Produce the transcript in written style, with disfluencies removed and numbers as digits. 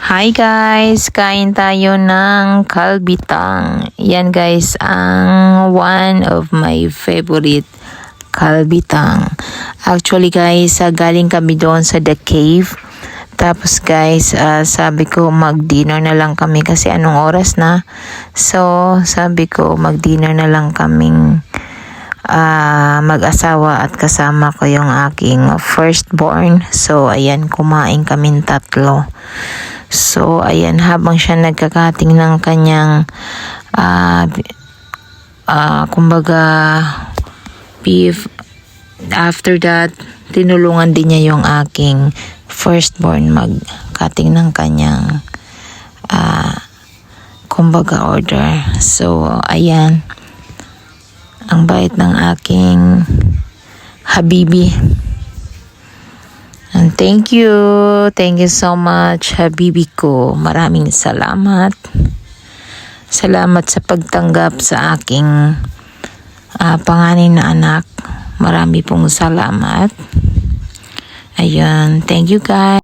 Hi guys, kain tayo ng kalbitang. Yan guys, ang one of my favorite kalbitang. Actually guys, galing kami doon sa The Cave. Tapos guys, sabi ko mag-dinner na lang kami kasi anong oras na. So, sabi ko mag-dinner na lang kaming mag-asawa at kasama ko yung aking firstborn. So, ayan, kumain kaming tatlo. So, ayan, habang siya nagkakating ng kanyang kumbaga beef, after that, tinulungan din niya yung aking firstborn mag-cutting ng kanyang kumbaga order. So, ayan, ang bait ng aking habibi. And thank you so much habibi ko. Maraming salamat. Salamat sa pagtanggap sa aking panganay na anak. Marami pong salamat. Ayun, thank you guys.